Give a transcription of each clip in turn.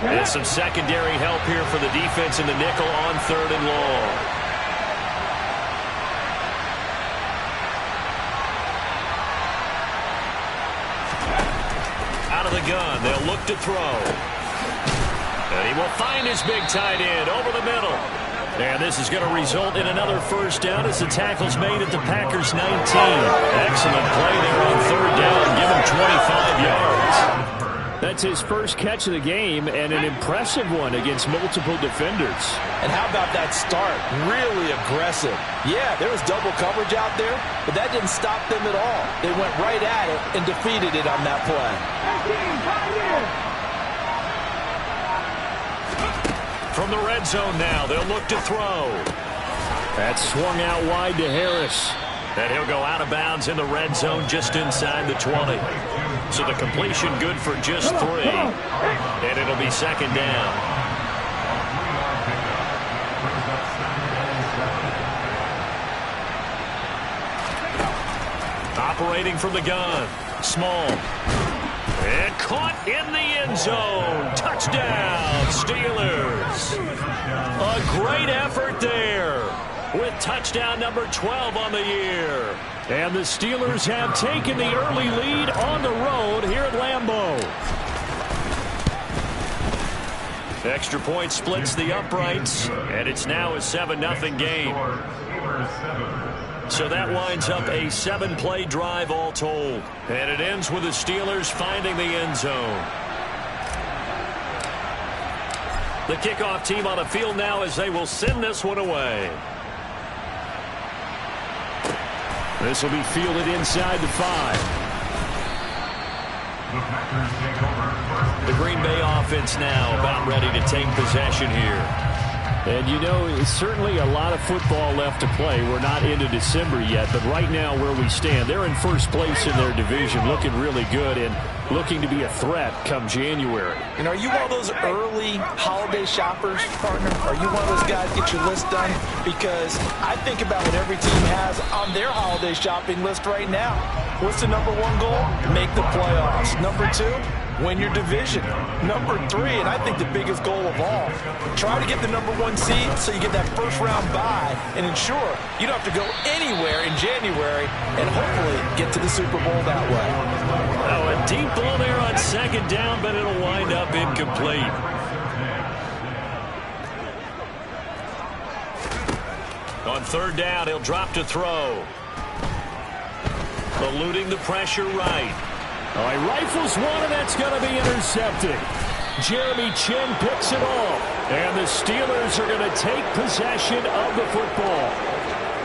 And some secondary help here for the defense in the nickel on 3rd and long. Out of the gun, they'll look to throw. And he will find his big tight end over the middle. And this is going to result in another first down as the tackle's made at the Packers' 19. Excellent play there on 3rd down. Give him 25 yards. That's his first catch of the game and an impressive one against multiple defenders. And how about that start? Really aggressive. Yeah, there was double coverage out there, but that didn't stop them at all. They went right at it and defeated it on that play. From the red zone now, they'll look to throw. That swung out wide to Harris. And he'll go out of bounds in the red zone just inside the 20. So the completion good for just 3. And it'll be 2nd down. Operating from the gun. Small. And caught in the end zone. Touchdown, Steelers. A great effort there with touchdown number 12 on the year. And the Steelers have taken the early lead on the road here at Lambeau. Extra point splits the uprights, and it's now a 7-0 game. So that winds up a 7-play drive all told. And it ends with the Steelers finding the end zone. The kickoff team on the field now as they will send this one away. This will be fielded inside the 5. The Green Bay offense now about ready to take possession here. And you know, it's certainly a lot of football left to play. We're not into December yet, but right now where we stand, they're in first place in their division, looking really good and looking to be a threat come January. And are you one of those early holiday shoppers, partner? Are you one of those guys get your list done? Because I think about what every team has on their holiday shopping list right now. What's the number 1 goal? Make the playoffs. Number 2? Win your division. Number 3, and I think the biggest goal of all, try to get the number 1 seed so you get that first-round bye and ensure you don't have to go anywhere in January and hopefully get to the Super Bowl that way. Oh, a deep ball there on 2nd down, but it'll wind up incomplete. On 3rd down, he'll drop to throw. Eluding the pressure right. Oh, he rifles one, and that's going to be intercepted. Jeremy Chinn picks it off. And the Steelers are going to take possession of the football.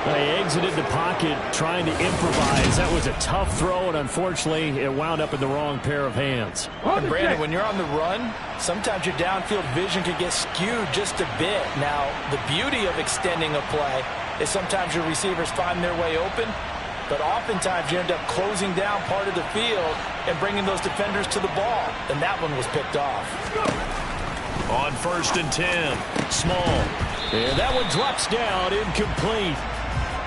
They exited the pocket trying to improvise. That was a tough throw, and unfortunately, it wound up in the wrong pair of hands. And Brandon, when you're on the run, sometimes your downfield vision can get skewed just a bit. Now, the beauty of extending a play is sometimes your receivers find their way open, but oftentimes you end up closing down part of the field and bringing those defenders to the ball. And that one was picked off. On 1st and 10, Small. And that one drops down, incomplete.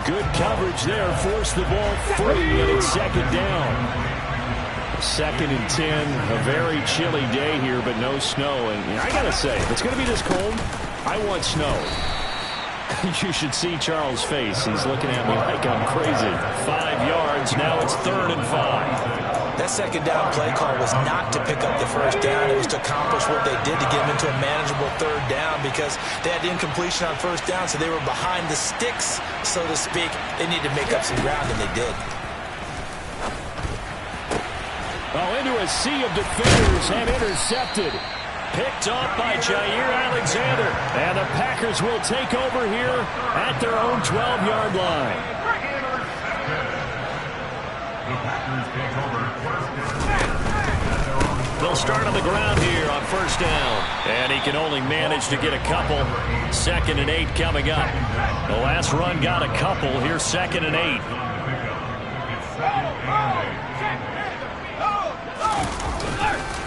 Good coverage there, forced the ball free, and it's 2nd down. 2nd and 10, a very chilly day here, but no snow. And I got to say, if it's going to be this cold, I want snow. You should see Charles' face. He's looking at me like I'm crazy. 5 yards. Now it's 3rd and 5. That 2nd down play call was not to pick up the first down. It was to accomplish what they did to get them into a manageable 3rd down because they had incompletion on 1st down, so they were behind the sticks, so to speak. They needed to make up some ground, and they did. Oh, into a sea of defenders and intercepted. Picked off by Jair Alexander. And the Packers will take over here at their own 12-yard line. They'll start on the ground here on 1st down. And he can only manage to get a couple. 2nd and 8 coming up. The last run got a couple. Here's 2nd and 8.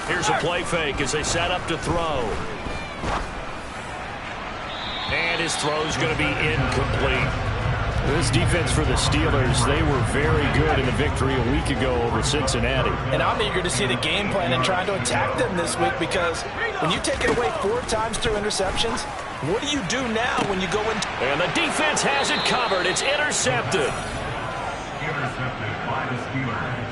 Here's a play fake as they set up to throw. And his throw is going to be incomplete. This defense for the Steelers, they were very good in the victory a week ago over Cincinnati. And I'm eager to see the game plan and trying to attack them this week, because when you take it away 4 times through interceptions, what do you do now when you go into... And the defense has it covered. It's intercepted. Intercepted by the Steelers.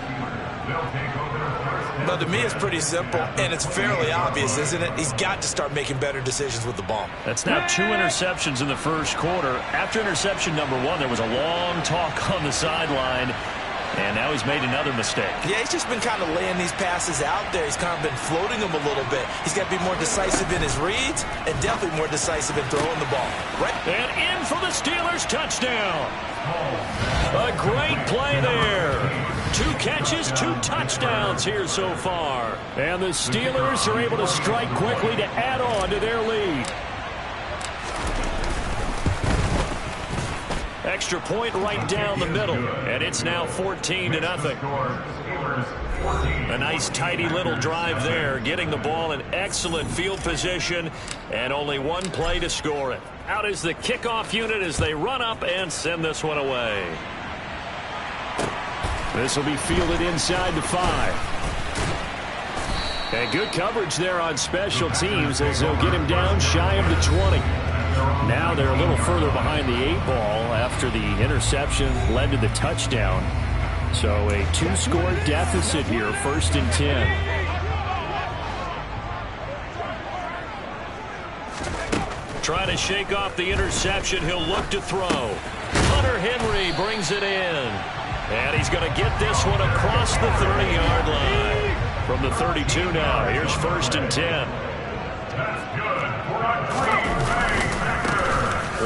They'll take over first. But to me, it's pretty simple, and it's fairly obvious, isn't it? He's got to start making better decisions with the ball. That's now 2 interceptions in the first quarter. After interception number 1, there was a long talk on the sideline, and now he's made another mistake. Yeah, he's just been kind of laying these passes out there. He's kind of been floating them a little bit. He's got to be more decisive in his reads and definitely more decisive in throwing the ball. Right? And in for the Steelers touchdown. A great play there. 2 catches, 2 touchdowns here so far. And the Steelers are able to strike quickly to add on to their lead. Extra point right down the middle, and it's now 14-0. A nice, tidy little drive there, getting the ball in excellent field position, and only 1 play to score it. Out is the kickoff unit as they run up and send this one away. This will be fielded inside the 5. And good coverage there on special teams as they'll get him down shy of the 20. Now they're a little further behind the 8 ball after the interception led to the touchdown. So a 2-score deficit here, 1st and 10. Trying to shake off the interception. He'll look to throw. Hunter Henry brings it in. And he's going to get this one across the 30-yard line. From the 32 now, here's 1st and 10.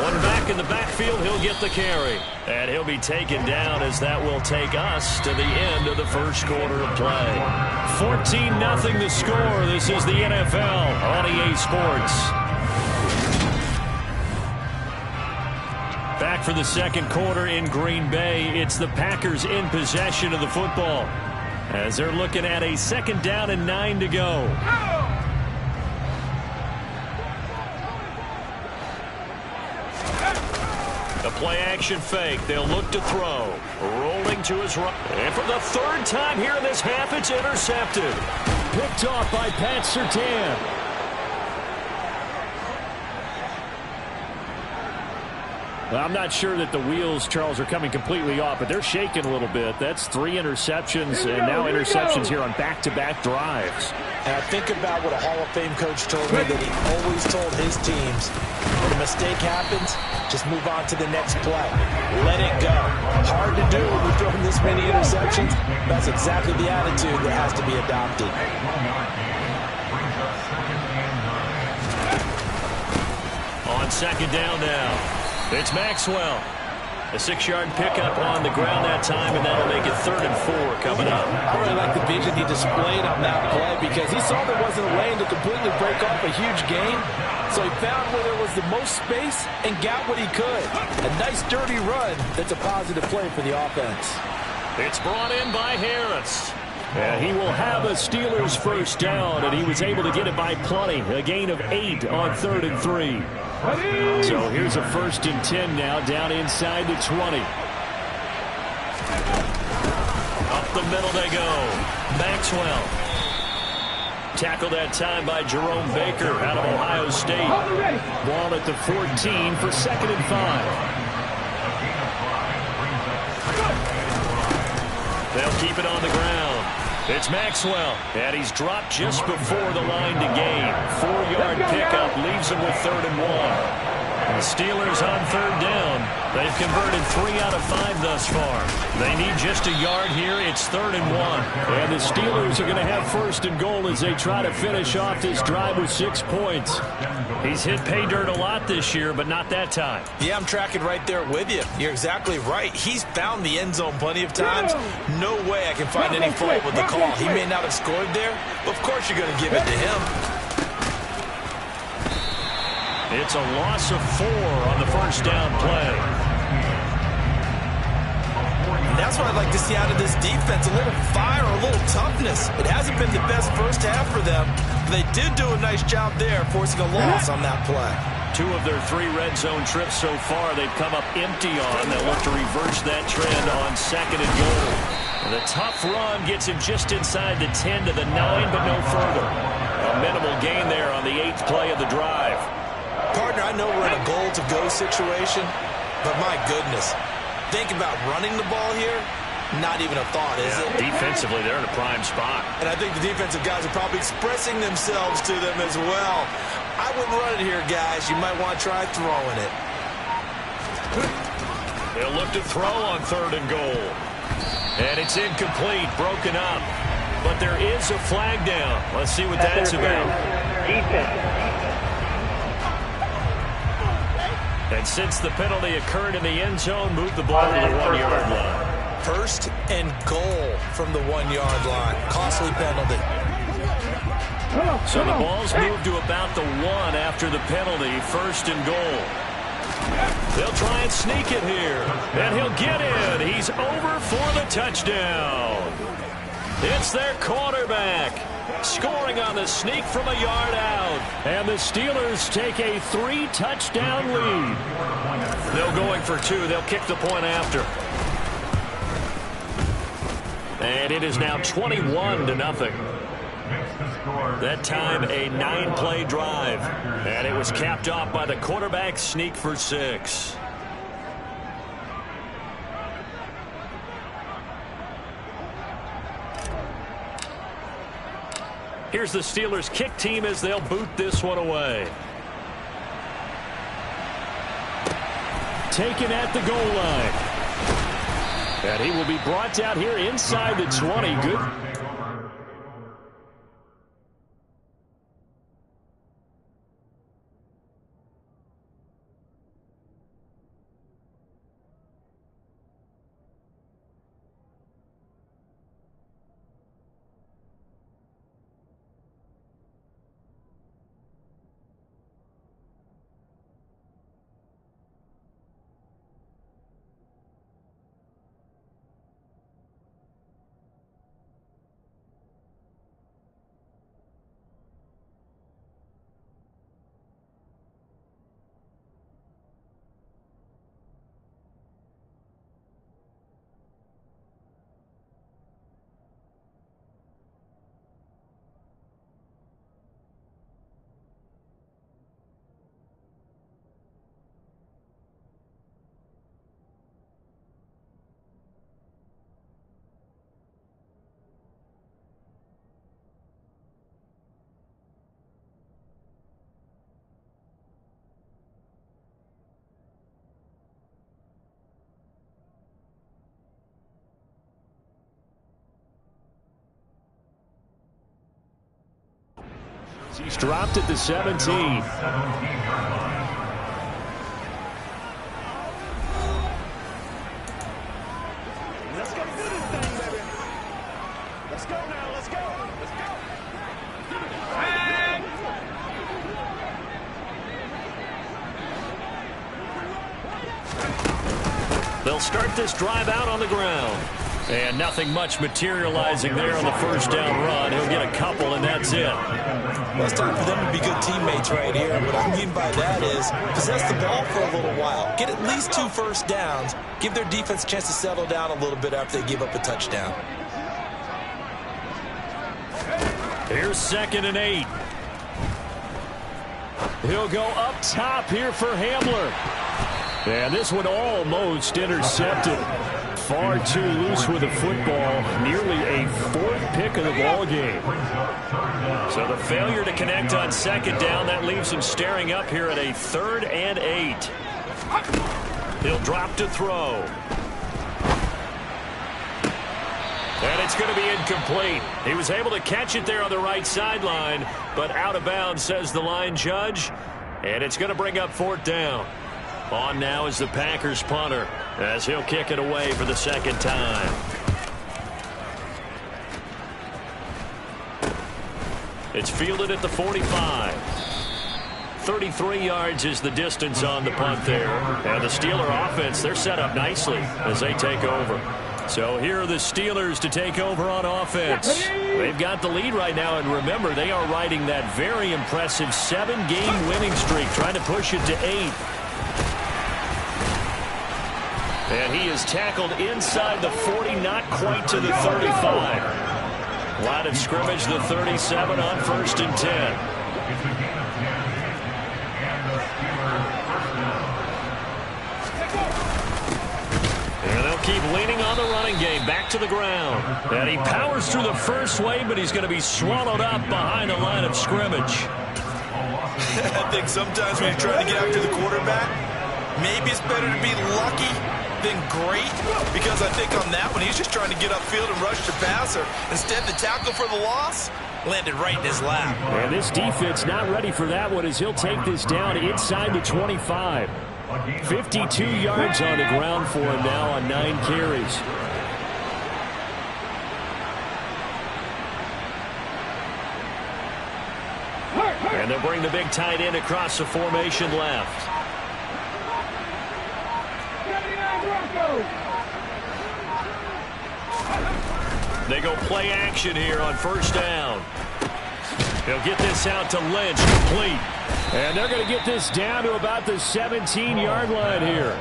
One back in the backfield, he'll get the carry. And he'll be taken down as that will take us to the end of the first quarter of play. 14-0 the score. This is the NFL on EA Sports. Back for the second quarter in Green Bay. It's the Packers in possession of the football as they're looking at a 2nd down and 9 to go. The play-action fake. They'll look to throw. Rolling to his right. And for the 3rd time here in this half, it's intercepted. Picked off by Pat Surtain. Well, I'm not sure that the wheels, Charles, are coming completely off, but they're shaking a little bit. That's 3 interceptions and now interceptions here on back-to-back drives. And I think about what a Hall of Fame coach told me, that he always told his teams, when a mistake happens, just move on to the next play. Let it go. Hard to do when you're throwing this many interceptions. That's exactly the attitude that has to be adopted. On 2nd down now. It's Maxwell. A 6-yard pickup on the ground that time, and that'll make it 3rd and 4 coming up. I really like the vision he displayed on that play, because he saw there wasn't a lane to completely break off a huge gain. So he found where there was the most space and got what he could. A nice, dirty run that's a positive play for the offense. It's brought in by Harris. And he will have a Steelers 1st down, and he was able to get it by plenty. A gain of 8 on 3rd and 3. So here's a 1st and 10 now, down inside the 20. Up the middle they go. Maxwell. Tackled that time by Jerome Baker out of Ohio State. Ball at the 14 for 2nd and 5. They'll keep it on the ground. It's Maxwell, and he's dropped just before the line to gain. 4-yard pickup leaves him with 3rd and 1. The Steelers on 3rd down. They've converted 3 out of 5 thus far. They need just a yard here. It's 3rd and 1. And the Steelers are going to have 1st and goal as they try to finish off this drive with 6 points. He's hit pay dirt a lot this year, but not that time. Yeah, I'm tracking right there with you. You're exactly right. He's found the end zone plenty of times. No way I can find any fault with the call. He may not have scored there, but of course you're going to give it to him. It's a loss of 4 on the 1st down play. And that's what I'd like to see out of this defense. A little fire, a little toughness. It hasn't been the best first half for them. But they did do a nice job there, forcing a loss on that play. 2 of their 3 red zone trips so far they've come up empty on. They'll look to reverse that trend on 2nd and goal. And the tough run gets him just inside the 10 to the 9, but no further. A minimal gain there on the 8th play of the drive. Partner, I know we're in a goal-to-go situation, but my goodness, think about running the ball here. Not even a thought, is it? Defensively, they're in a prime spot. And I think the defensive guys are probably expressing themselves to them as well. I wouldn't run it here, guys. You might want to try throwing it. They'll look to throw on 3rd and goal. And it's incomplete, broken up. But there is a flag down. Let's see what that's about. And since the penalty occurred in the end zone, move the ball to the 1-yard line. 1st and goal from the 1-yard line. Costly penalty. So the ball's moved to about the 1 after the penalty. 1st and goal. They'll try and sneak it here. And he'll get in. He's over for the touchdown. It's their quarterback. Scoring on the sneak from a yard out. And the Steelers take a 3-touchdown lead. They're going for 2. They'll kick the point after. And it is now 21-0. That time a 9-play drive. And it was capped off by the quarterback sneak for 6. Here's the Steelers kick team as they'll boot this one away. Taken at the goal line. And he will be brought down here inside the 20. Good. He's dropped at the 17. Let's go do this thing, baby. Let's go now. Let's go. Let's go. Hey! They'll start this drive out on the ground. And nothing much materializing there on the 1st down run. He'll get a couple, and that's it. Well, it's time for them to be good teammates right here. What I mean by that is possess the ball for a little while. Get at least 2 first downs. Give their defense a chance to settle down a little bit after they give up a touchdown. Here's 2nd and 8. He'll go up top here for Hamler. And this one almost intercepted. Far too loose with the football. Nearly a 4th pick of the ball game. So the failure to connect on 2nd down, that leaves him staring up here at a 3rd and 8. He'll drop to throw. And it's going to be incomplete. He was able to catch it there on the right sideline, but out of bounds, says the line judge. And it's going to bring up 4th down. On now is the Packers punter as he'll kick it away for the 2nd time. It's fielded at the 45. 33 yards is the distance on the punt there. And the Steeler offense, they're set up nicely as they take over. So here are the Steelers to take over on offense. They've got the lead right now, and remember, they are riding that very impressive 7-game winning streak, trying to push it to 8. And he is tackled inside the 40, not quite to the 35. Line of scrimmage, the 37 on 1st and 10. It's a gain of 10, and the Steelers first down. And they'll keep leaning on the running game. Back to the ground. And he powers through the first wave, but he's going to be swallowed up behind the line of scrimmage. I think sometimes when you're trying to get after the quarterback, maybe it's better to be lucky than great, because I think on that one, he's just trying to get upfield and rush the passer. Instead, the tackle for the loss landed right in his lap. And this defense not ready for that one as he'll take this down inside the 25. 52 yards on the ground for him now on 9 carries. And they'll bring the big tight end across the formation left. They go play action here on 1st down. They'll get this out to Lynch, complete. And they're going to get this down to about the 17-yard line here.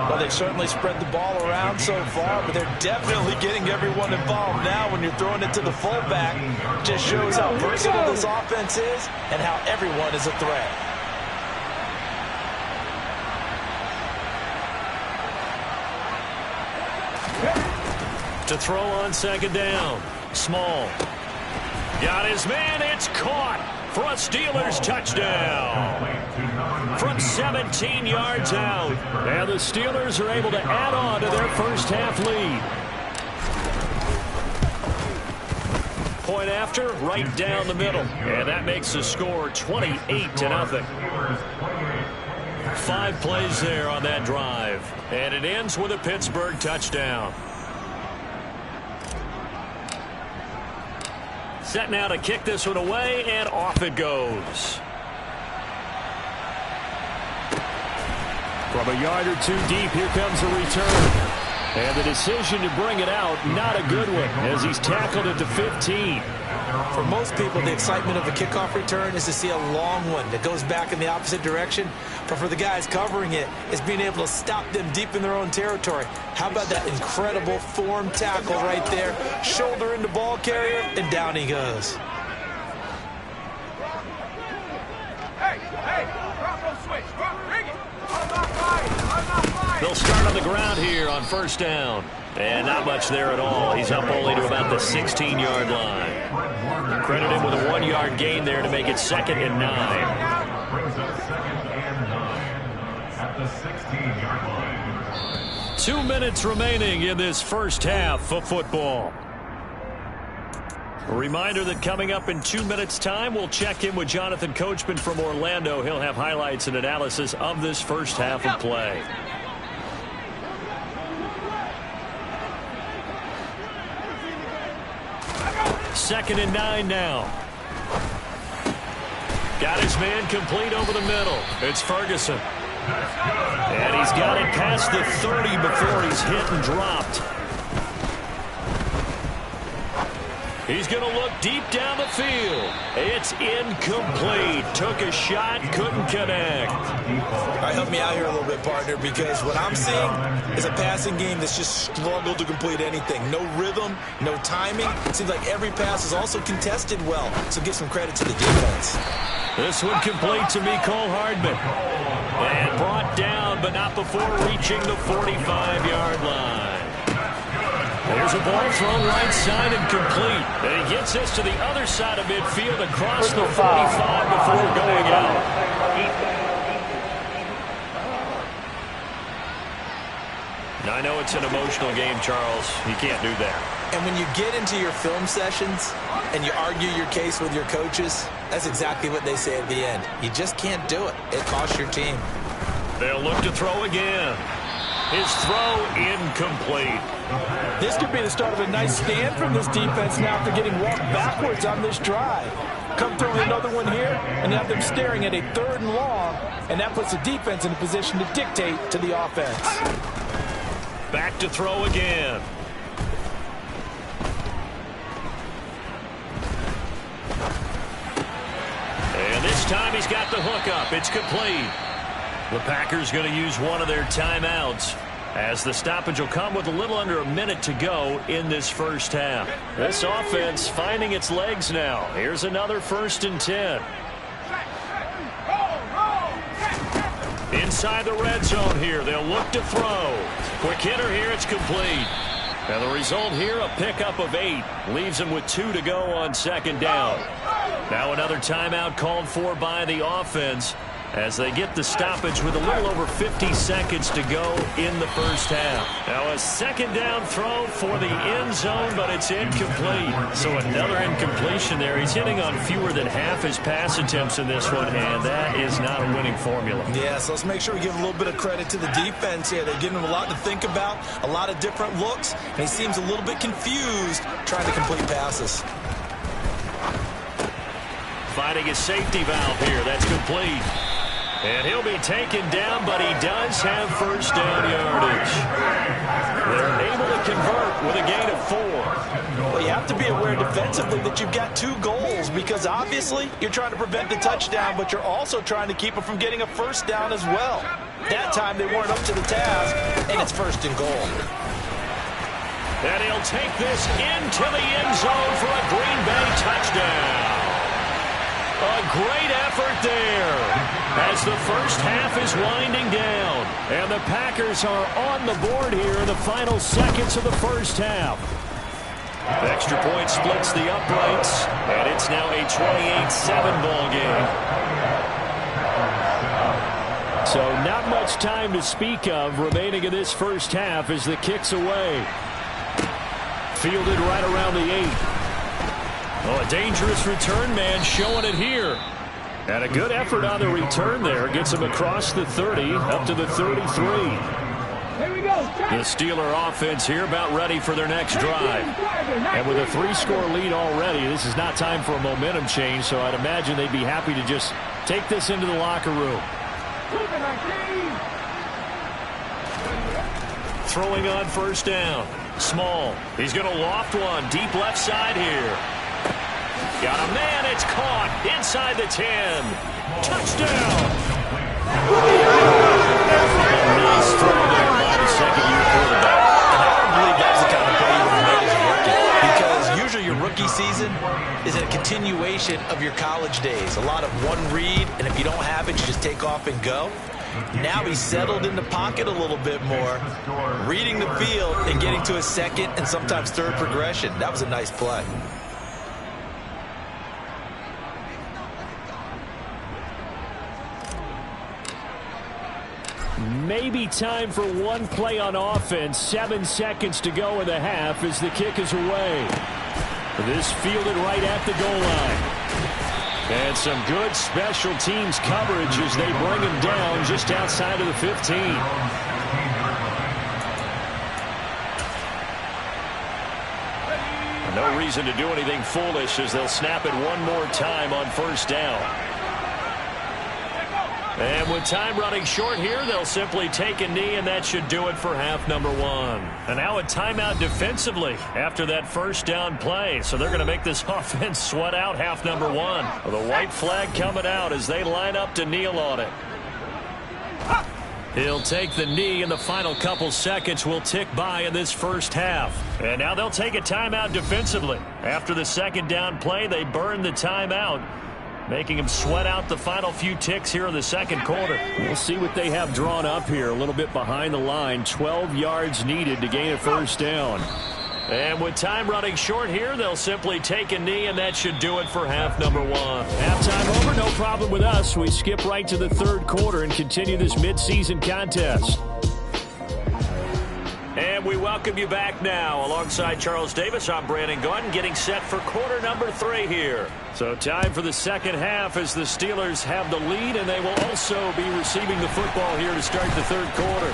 Well, they've certainly spread the ball around so far, but they're definitely getting everyone involved now. When you're throwing it to the fullback, just shows how versatile this offense is and how everyone is a threat. To throw on 2nd down. Small. Got his man. It's caught for a Steelers touchdown. From 17 yards out. And the Steelers are able to add on to their first half lead. Point after, right down the middle. And that makes the score 28-0. 5 plays there on that drive. And it ends with a Pittsburgh touchdown. Set now to kick this one away, and off it goes. From a yard or 2 deep, here comes a return. And the decision to bring it out, not a good one, as he's tackled at the 15. For most people, the excitement of a kickoff return is to see a long one that goes back in the opposite direction. But for the guys covering it, it's being able to stop them deep in their own territory. How about that incredible form tackle right there? Shoulder into ball carrier, and down he goes. They'll start on the ground here on 1st down. And not much there at all. He's up only to about the 16-yard line. Credit him with a 1-yard gain there to make it 2nd and 9. Brings up 2nd and 9 at the 16-yard line. 2 minutes remaining in this first half of football. A reminder that coming up in 2 minutes' time, we'll check in with Jonathan Coachman from Orlando. He'll have highlights and analysis of this first half of play. Second and 9 now. Got his man complete over the middle. It's Ferguson. And he's got it past the 30 before he's hit and dropped. He's going to look deep down the field. It's incomplete. Took a shot, couldn't connect. All right, help me out here a little bit, partner, because what I'm seeing is a passing game that's just struggled to complete anything. No rhythm, no timing. It seems like every pass is also contested well, so give some credit to the defense. This one complete to Mecole Hardman. And brought down, but not before reaching the 45-yard line. There's a ball thrown right side and complete. And he gets this to the other side of midfield across the 45 before going out. Now, I know it's an emotional game, Charles. You can't do that. And when you get into your film sessions and you argue your case with your coaches, that's exactly what they say at the end. You just can't do it. It costs your team. They'll look to throw again. His throw incomplete. This could be the start of a nice stand from this defense now after getting walked backwards on this drive. Come through another one here and have them staring at a 3rd and long, and that puts the defense in a position to dictate to the offense. back to throw again. And this time he's got the hook up. It's complete. The Packers going to use one of their timeouts, as the stoppage will come with a little under a minute to go in this first half. This offense finding its legs now. Here's another 1st and 10. Inside the red zone here. They'll look to throw. Quick hitter here. It's complete. And the result here, a pickup of 8. Leaves them with 2 to go on 2nd down. Now another timeout called for by the offense, as they get the stoppage with a little over 50 seconds to go in the first half. Now a 2nd down throw for the end zone, but it's incomplete. So another incompletion there. He's hitting on fewer than half his pass attempts in this one, and that is not a winning formula. Yeah, so let's make sure we give a little bit of credit to the defense here. They're giving him a lot to think about, a lot of different looks, and he seems a little bit confused trying to complete passes. Finding a safety valve here. That's complete. And he'll be taken down, but he does have 1st down yardage. They're able to convert with a gain of 4. Well, you have to be aware defensively that you've got 2 goals, because obviously you're trying to prevent the touchdown, but you're also trying to keep him from getting a 1st down as well. That time they weren't up to the task, and it's 1st and goal. And he'll take this into the end zone for a Green Bay touchdown. A great effort there as the first half is winding down. And the Packers are on the board here in the final seconds of the first half. The extra point splits the uprights, and it's now a 28-7 ball game. So not much time to speak of remaining in this first half as the kick's away. Fielded right around the 8. Oh, a dangerous return man showing it here. And a good effort on the return there. Gets him across the 30, up to the 33. Here we go. The Steeler offense here about ready for their next drive. And with a 3-score lead already, this is not time for a momentum change, so I'd imagine they'd be happy to just take this into the locker room. Throwing on 1st down. Small. He's going to loft one deep left side here. Got a man. It's caught inside the 10. Touchdown. Nice throw there by the second-year quarterback. And I believe that's the kind of play you would have made as a rookie, because usually your rookie season is a continuation of your college days. A lot of one read, and if you don't have it, you just take off and go. Now he's settled in the pocket a little bit more, reading the field and getting to his 2nd and sometimes 3rd progression. That was a nice play. Maybe time for one play on offense. 7 seconds to go in the half as the kick is away. This fielded right at the goal line. And some good special teams coverage as they bring him down just outside of the 15. No reason to do anything foolish as they'll snap it one more time on 1st down. And with time running short here, they'll simply take a knee, and that should do it for half number 1. And now a timeout defensively after that 1st down play. So they're going to make this offense sweat out half number 1. The white flag coming out as they line up to kneel on it. He'll take the knee, and the final couple seconds will tick by in this first half. And now they'll take a timeout defensively. After the 2nd down play, they burn the timeout, making him sweat out the final few ticks here in the 2nd quarter. We'll see what they have drawn up here. A little bit behind the line. 12 yards needed to gain a 1st down. And with time running short here, they'll simply take a knee, and that should do it for half number 1. Halftime over, no problem with us. We skip right to the 3rd quarter and continue this midseason contest. And we welcome you back now. Alongside Charles Davis, I'm Brandon Gaudin, getting set for quarter number 3 here. So time for the 2nd half as the Steelers have the lead, and they will also be receiving the football here to start the 3rd quarter.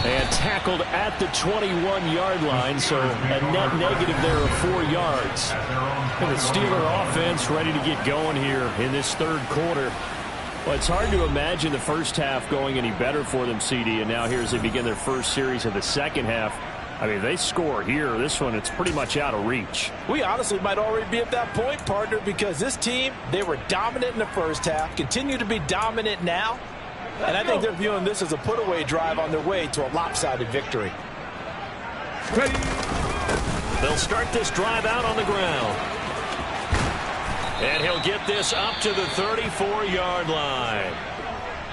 And tackled at the 21-yard line, so a net negative there of 4 yards. And the Steeler offense ready to get going here in this 3rd quarter. Well, it's hard to imagine the first half going any better for them, CD, and now here as they begin their first series of the second half. I mean, they score here. This one, it's pretty much out of reach. We honestly might already be at that point, partner, because this team, they were dominant in the first half, continue to be dominant now, and I think they're viewing this as a put-away drive on their way to a lopsided victory. They'll start this drive out on the ground. And he'll get this up to the 34-yard line.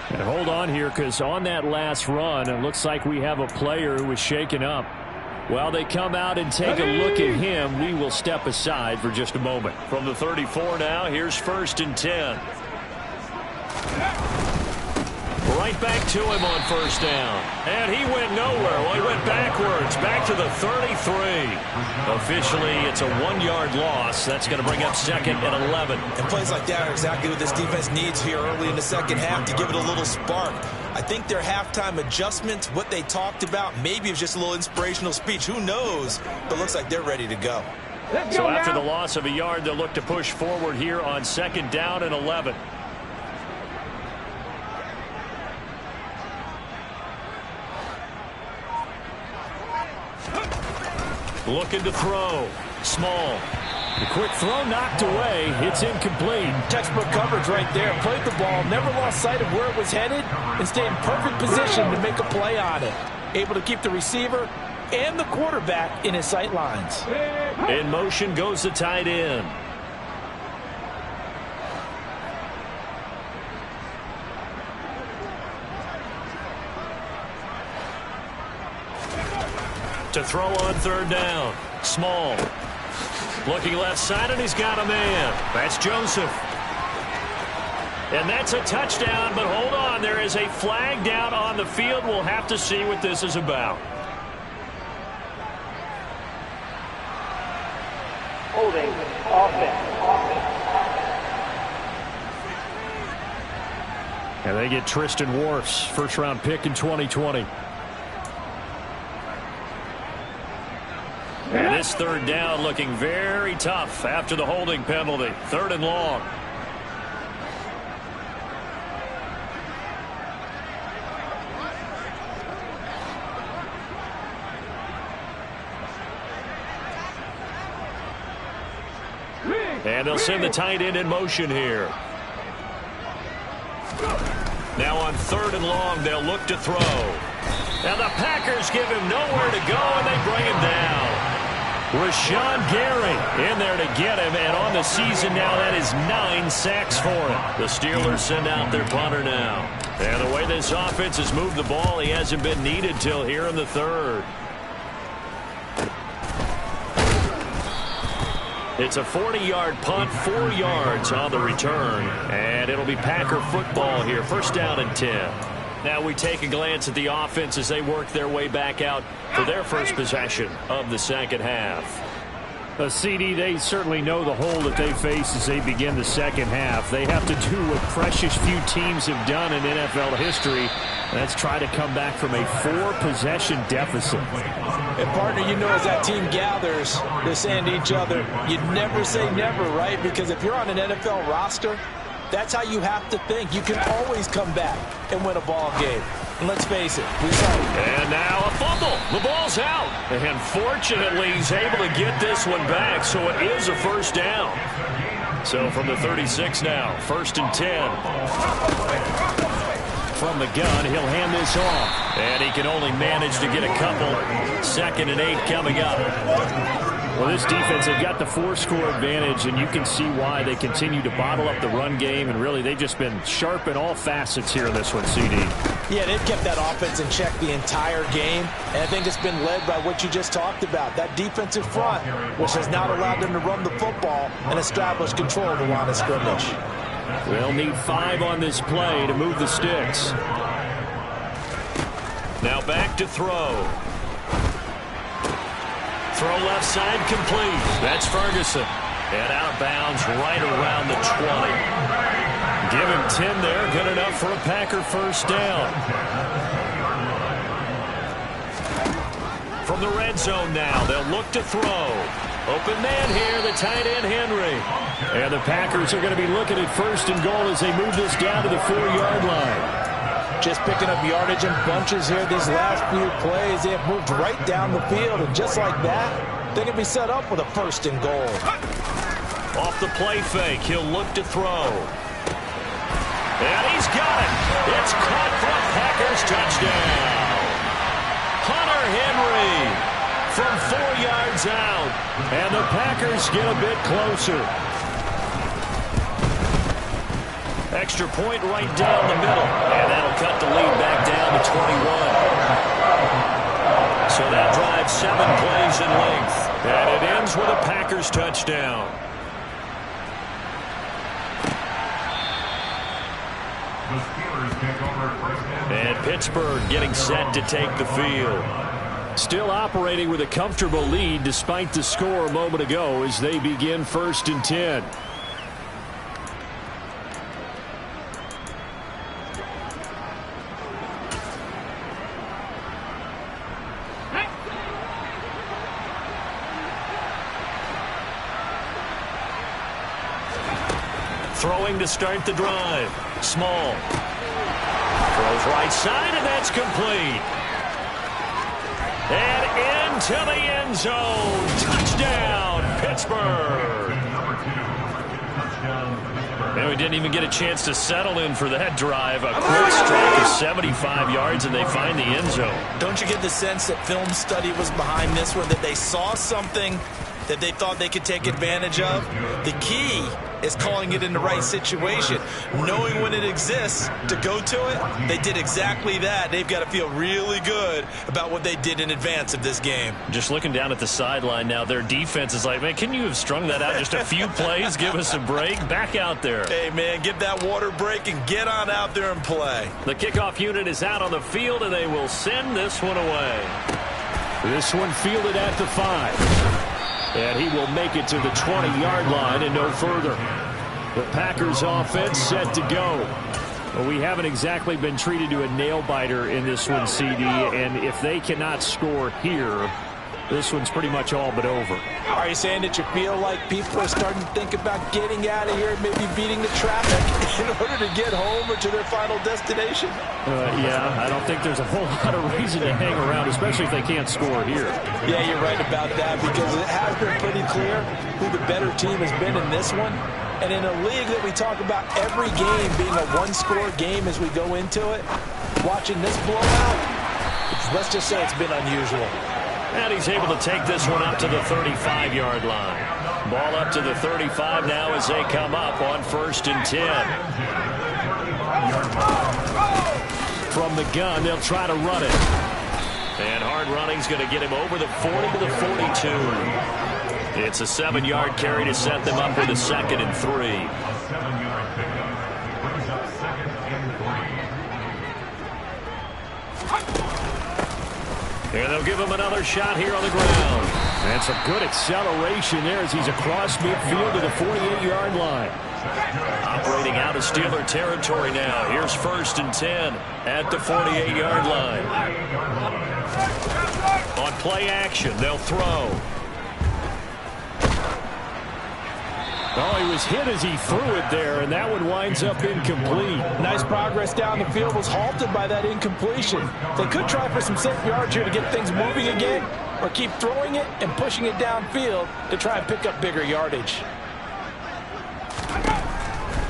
And hold on here, because on that last run, it looks like we have a player who was shaken up. While they come out and take a look at him, we will step aside for just a moment. From the 34 now, here's 1st and 10. Right back to him on 1st down. And he went nowhere. Well, he went backwards, back to the 33. Officially, it's a 1-yard loss. That's going to bring up 2nd and 11. And plays like that are exactly what this defense needs here early in the second half to give it a little spark. I think their halftime adjustments, what they talked about, maybe it was just a little inspirational speech. Who knows? But looks like they're ready to go. So after the loss of a yard, they'll look to push forward here on 2nd down and 11. Looking to throw. Small. The quick throw knocked away. It's incomplete. Textbook coverage right there. Played the ball, never lost sight of where it was headed, and stayed in perfect position to make a play on it. Able to keep the receiver and the quarterback in his sight lines. In motion goes the tight end. To throw on 3rd down. Small. Looking left side, and he's got a man. That's Joseph. And that's a touchdown, but hold on. There is a flag down on the field. We'll have to see what this is about. Holding offense. And they get Tristan Wirfs, first-round pick in 2020. And this 3rd down looking very tough after the holding penalty. 3rd and long. And they'll send the tight end in motion here. Now on 3rd and long, they'll look to throw. Now the Packers give him nowhere to go, and they bring him down. Rashawn Gary in there to get him, and on the season now, that is 9 sacks for him. The Steelers send out their punter now. And the way this offense has moved the ball, he hasn't been needed till here in the 3rd. It's a 40-yard punt, 4 yards on the return, and it'll be Packer football here, 1st down and 10. Now we take a glance at the offense as they work their way back out for their first possession of the second half. CD, they certainly know the hole that they face as they begin the second half. They have to do what precious few teams have done in NFL history. That's try to come back from a 4-possession deficit. And, partner, you know as that team gathers, they're saying to each other, you never say never, right? Because if you're on an NFL roster, that's how you have to think. You can always come back and win a ball game. And let's face it, we saw it. And now a fumble. The ball's out. And fortunately, he's able to get this one back, so it is a 1st down. So from the 36 now, 1st and 10. From the gun, he'll hand this off. And he can only manage to get a couple. 2nd and 8 coming up. Well, this defense, they've got the 4-score advantage, and you can see why they continue to bottle up the run game, and really they've just been sharp in all facets here in this one, CD. Yeah, they've kept that offense in check the entire game, and I think it's been led by what you just talked about, that defensive front, which has not allowed them to run the football and establish control of the line of scrimmage. They'll need 5 on this play to move the sticks. Now back to throw. Throw left side complete. That's Ferguson. And out of bounds right around the 20. Give him 10 there. Good enough for a Packer 1st down. From the red zone now, they'll look to throw. Open man here, the tight end, Henry. And the Packers are going to be looking at 1st and goal as they move this down to the 4-yard line. Just picking up yardage in bunches here these last few plays. They have moved right down the field, and just like that, they can be set up with a 1st and goal. Off the play fake, he'll look to throw. And he's got it. It's caught for a Packers touchdown. Hunter Henry from 4 yards out. And the Packers get a bit closer. Extra point right down the middle. And that'll cut the lead back down to 21. So that drives 7 plays in length. And it ends with a Packers touchdown. The Steelers take over 1st And Pittsburgh getting set to take the field. Still operating with a comfortable lead despite the score a moment ago as they begin 1st and 10. Throwing to start the drive. Small. Throws right side, and that's complete. And into the end zone. Touchdown, Pittsburgh. And we didn't even get a chance to settle in for that drive. A quick strike of 75 yards, and they find the end zone. Don't you get the sense that film study was behind this one, that they saw something that they thought they could take advantage of? The key is calling it in the right situation, knowing when it exists to go to it. They did exactly that. They've got to feel really good about what they did in advance of this game. Just looking down at the sideline now, their defense is like, man, can you have strung that out just a few plays? Give us a break. Back out there. Hey, man, give that water break and get on out there and play. The kickoff unit is out on the field, and they will send this one away. This one fielded at the 5. And he will make it to the 20-yard line and no further. The Packers offense set to go. Well, we haven't exactly been treated to a nail-biter in this one, CD. And if they cannot score here, this one's pretty much all but over. Are you saying that you feel like people are starting to think about getting out of here and maybe beating the traffic in order to get home or to their final destination? Yeah, I don't think there's a whole lot of reason to hang around, especially if they can't score here. Yeah, you're right about that, because it has been pretty clear who the better team has been in this one. And in a league that we talk about every game being a one-score game as we go into it, watching this blowout, let's just say it's been unusual. And he's able to take this one up to the 35-yard line. Ball up to the 35 now as they come up on 1st and 10. From the gun, they'll try to run it. And hard running's going to get him over the 40 to the 42. It's a 7-yard carry to set them up with a 2nd and 3. A 7-yard pickup brings up 2nd and 3. And they'll give him another shot here on the ground. And some good acceleration there as he's across midfield to the 48-yard line. Operating out of Steeler territory now. Here's 1st and 10 at the 48-yard line. On play action, they'll throw. Oh, he was hit as he threw it there, and that one winds up incomplete. Nice progress down the field, was halted by that incompletion. They could try for some safe yards here to get things moving again, or keep throwing it and pushing it downfield to try and pick up bigger yardage.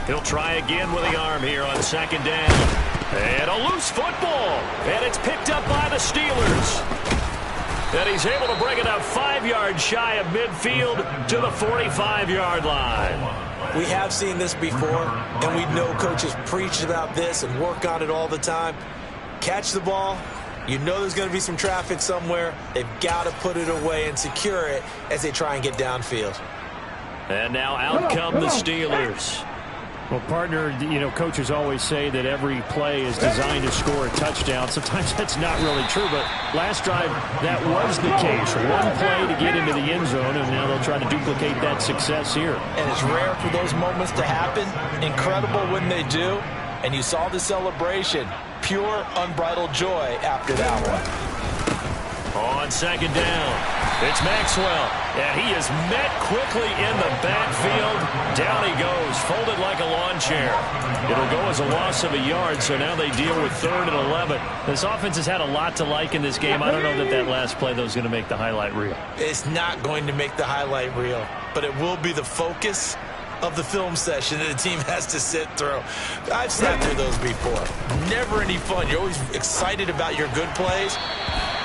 He'll try again with the arm here on 2nd down. And a loose football. And it's picked up by the Steelers. And he's able to bring it up 5 yards shy of midfield to the 45-yard line. We have seen this before, and we know coaches preach about this and work on it all the time. Catch the ball. You know there's going to be some traffic somewhere. They've got to put it away and secure it as they try and get downfield. And now out come the Steelers. Well, partner, you know, coaches always say that every play is designed to score a touchdown. Sometimes that's not really true, but last drive, that was the case. One play to get into the end zone, and now they'll try to duplicate that success here. And it's rare for those moments to happen. Incredible when they do. And you saw the celebration. Pure, unbridled joy after that one. On 2nd down. It's Maxwell, and he is met quickly in the backfield. Down he goes, folded like a lawn chair. It'll go as a loss of a yard, so now they deal with 3rd and 11. This offense has had a lot to like in this game. I don't know that that last play, though, is going to make the highlight reel. It's not going to make the highlight reel, but it will be the focus of the film session that the team has to sit through. I've sat through those before. Never any fun. You're always excited about your good plays,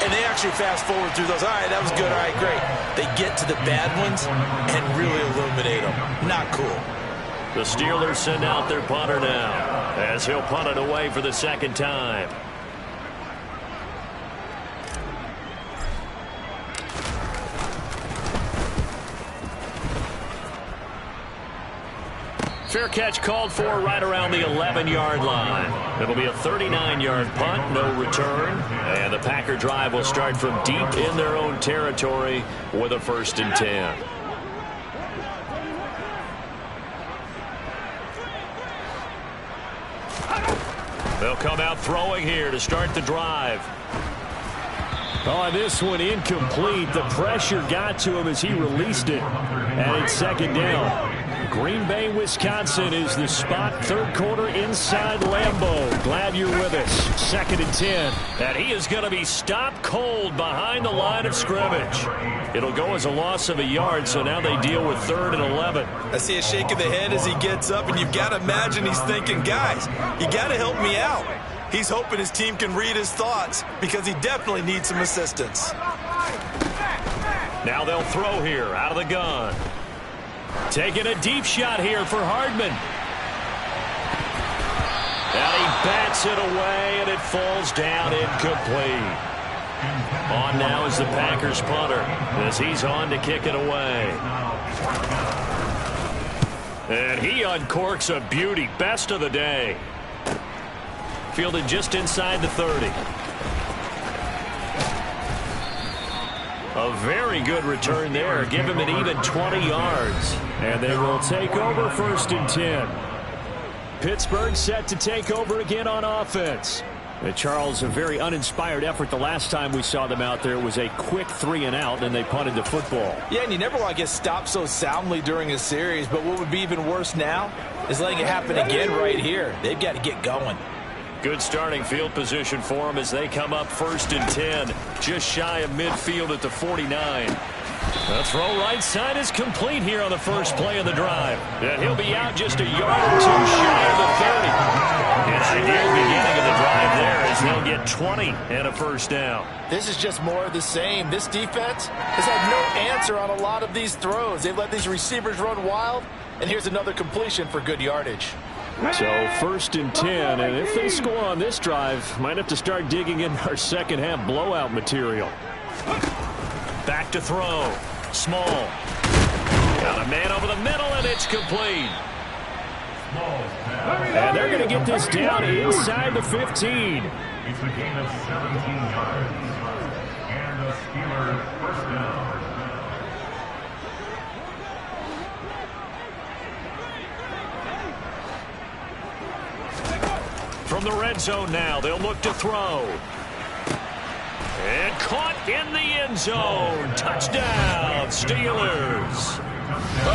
and they actually fast forward through those. All right, that was good. All right, great. They get to the bad ones and really illuminate them. Not cool. The Steelers send out their punter now as he'll punt it away for the 2nd time. Fair catch called for right around the 11-yard line. It'll be a 39-yard punt, no return. And the Packer drive will start from deep in their own territory with a 1st and 10. They'll come out throwing here to start the drive. Oh, this one incomplete. The pressure got to him as he released it. And it's 2nd down. Green Bay, Wisconsin is the spot. 3rd quarter inside Lambeau. Glad you're with us. 2nd and 10. And he is going to be stopped cold behind the line of scrimmage. It'll go as a loss of a yard, so now they deal with 3rd and 11. I see a shake of the head as he gets up, and you've got to imagine he's thinking, guys, you got to help me out. He's hoping his team can read his thoughts because he definitely needs some assistance. Now they'll throw here out of the gun. Taking a deep shot here for Hardman. And he bats it away, and it falls down incomplete. On now is the Packers punter as he's on to kick it away. And he uncorks a beauty. Best of the day. Fielded just inside the 30. A very good return there. Give him an even 20 yards. And they will take over 1st and 10. Pittsburgh set to take over again on offense. And Charles, a very uninspired effort the last time we saw them out there. It was a quick 3 and out, and they punted the football. Yeah, and you never want to get stopped so soundly during a series, but what would be even worse now is letting it happen again right here. They've got to get going. Good starting field position for them as they come up 1st and 10, just shy of midfield at the 49. The throw right side is complete here on the first play of the drive. And he'll be out just a yard or 2 shy of the 30. An ideal beginning of the drive there as they'll get 20 and a 1st down. This is just more of the same. This defense has had no answer on a lot of these throws. They've let these receivers run wild, and here's another completion for good yardage. So 1st and 10, and if they score on this drive, might have to start digging in our second half blowout material. Back to throw. Small. Got a man over the middle, and it's complete. And they're going to get this down inside the 15. It's a gain of 17 yards. And the Steelers 1st down. From the red zone now, they'll look to throw. And caught in the end zone. Touchdown, Steelers.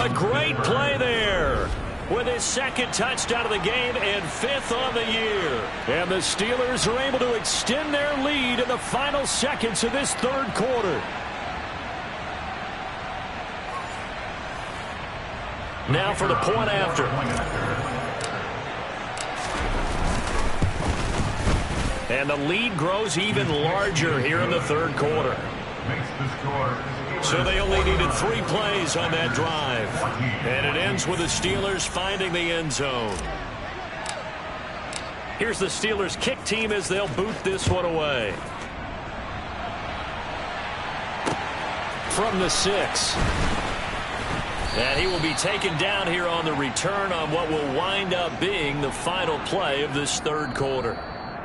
A great play there with his 2nd touchdown of the game and 5th on the year. And the Steelers are able to extend their lead in the final seconds of this 3rd quarter. Now for the point after. And the lead grows even larger here in the 3rd quarter. So they only needed 3 plays on that drive. And it ends with the Steelers finding the end zone. Here's the Steelers kick team as they'll boot this one away. From the 6. And he will be taken down here on the return on what will wind up being the final play of this 3rd quarter.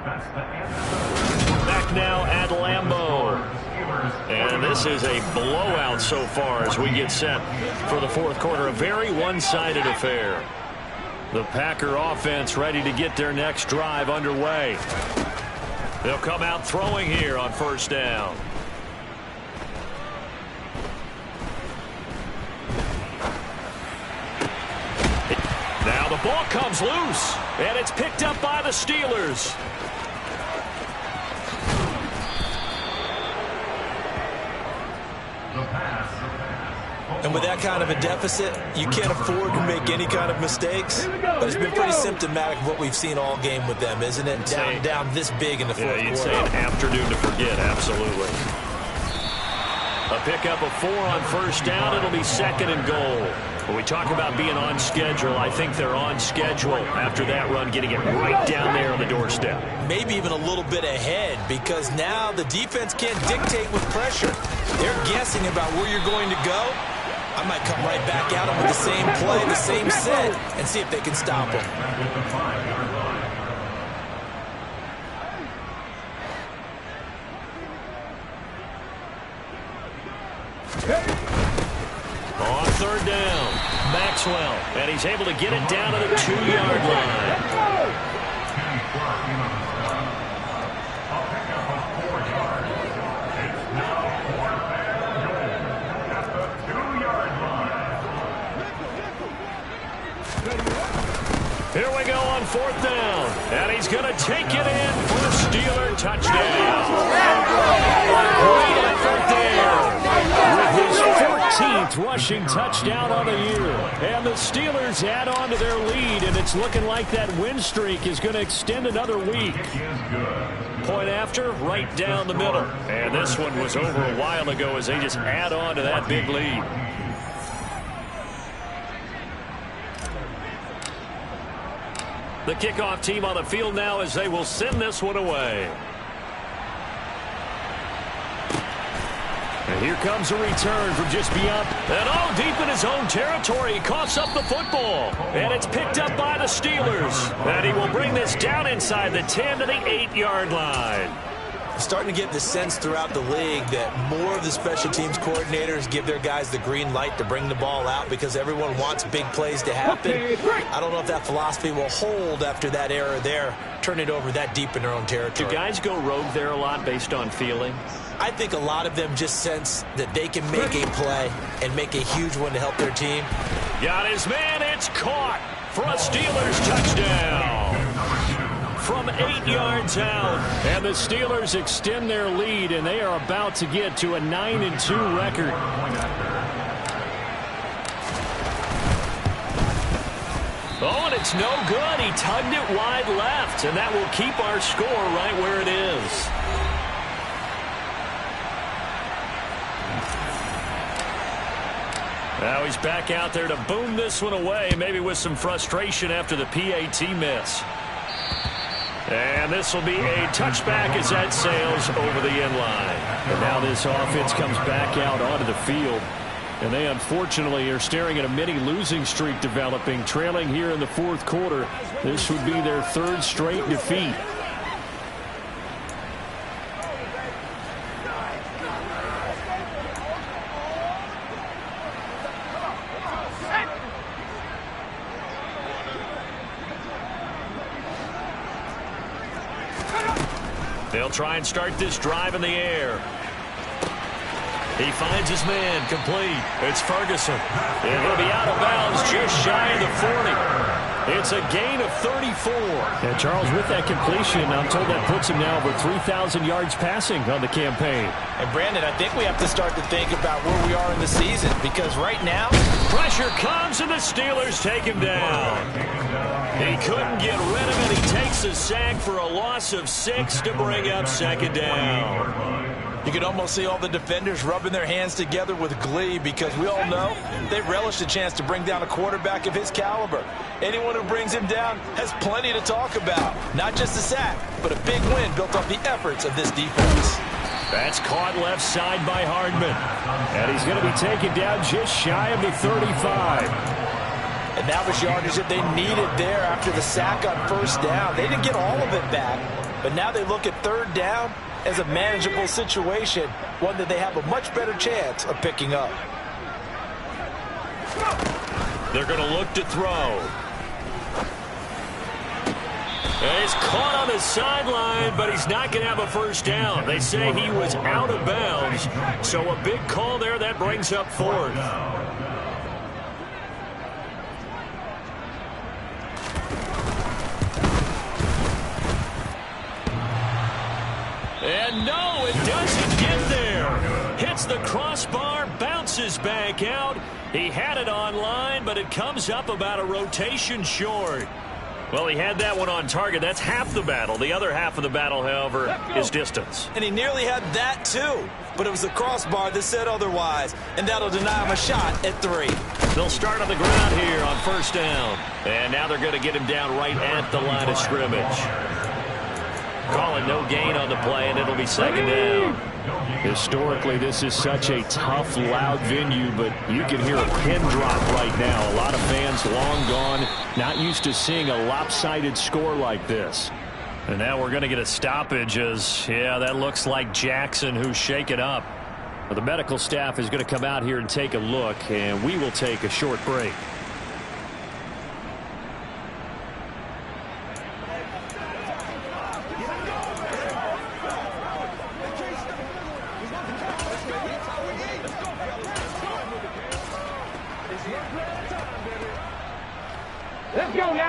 Back now at Lambeau. And this is a blowout so far as we get set for the 4th quarter. A very one-sided affair. The Packer offense ready to get their next drive underway. They'll come out throwing here on 1st down. ball comes loose, and it's picked up by the Steelers. And with that kind of a deficit, you can't afford to make any kind of mistakes. But it's been pretty symptomatic of what we've seen all game with them, isn't it? Down this big in the fourth quarter. You'd say an afternoon to forget, absolutely. A pickup of 4 on first down. It'll be 2nd and goal. When we talk about being on schedule, I think they're on schedule after that run, getting it right down there on the doorstep. Maybe even a little bit ahead, because now the defense can't dictate with pressure. They're guessing about where you're going to go. I might come right back at them with the same play, the same set, and see if they can stop them. On 3rd down, Maxwell, and he's able to get it down to the 2-yard line. Here we go on 4th down, and he's going to take it in for a Steeler touchdown. Great effort there with his 14th rushing touchdown on the year. And the Steelers add on to their lead, and it's looking like that win streak is going to extend another week. Point after, right down the middle. And this one was over a while ago as they just add on to that big lead. The kickoff team on the field now as they will send this one away. And here comes a return from just beyond. And deep in his own territory, he coughs up the football. And it's picked up by the Steelers. And he will bring this down inside the 10 to the 8-yard line. Starting to get the sense throughout the league that more of the special teams coordinators give their guys the green light to bring the ball out because everyone wants big plays to happen. I don't know if that philosophy will hold after that error there, turn it over that deep in their own territory. Do guys go rogue there a lot based on feeling? I think a lot of them just sense that they can make a play and make a huge one to help their team. Got his man, it's caught for a Steelers touchdown. From 8 yards out, and the Steelers extend their lead, and they are about to get to a 9-2 record. Oh, and it's no good. He tugged it wide left, and that will keep our score right where it is. Now he's back out there to boom this one away, maybe with some frustration after the PAT miss. And this will be a touchback as that sails over the end line. And now this offense comes back out onto the field. And they unfortunately are staring at a mini losing streak developing, trailing here in the 4th quarter. This would be their 3rd straight defeat. They'll try and start this drive in the air. He finds his man, complete. It's Ferguson. And he'll be out of bounds just shy of the 40. It's a gain of 34. And Charles, with that completion, I'm told that puts him now over 3,000 yards passing on the campaign. And Brandon, I think we have to start to think about where we are in the season, because right now, pressure comes and the Steelers take him down. He couldn't get rid of it. He takes a sack for a loss of 6 to bring up 2nd down. You can almost see all the defenders rubbing their hands together with glee, because we all know they relish the chance to bring down a quarterback of his caliber. Anyone who brings him down has plenty to talk about. Not just a sack, but a big win built off the efforts of this defense. That's caught left side by Hardman. And he's going to be taken down just shy of the 35. And that was yardage that they needed there after the sack on 1st down. They didn't get all of it back, but now they look at 3rd down as a manageable situation, one that they have a much better chance of picking up. They're going to look to throw. And he's caught on the sideline, but he's not going to have a 1st down. They say he was out of bounds, so a big call there that brings up 4th. And no, it doesn't get there. Hits the crossbar, bounces back out. He had it online, but it comes up about a rotation short. Well, he had that one on target. That's half the battle. The other half of the battle, however, is distance. And he nearly had that, too. But it was the crossbar that said otherwise. And that'll deny him a shot at 3. They'll start on the ground here on first down. And now they're going to get him down right at the line of scrimmage. Calling no gain on the play, and it'll be second down. Historically, this is such a tough, loud venue, but you can hear a pin drop right now. A lot of fans long gone, not used to seeing a lopsided score like this. And now we're going to get a stoppage as, yeah, that looks like Jackson who's shaken up. Well, the medical staff is going to come out here and take a look, and we will take a short break.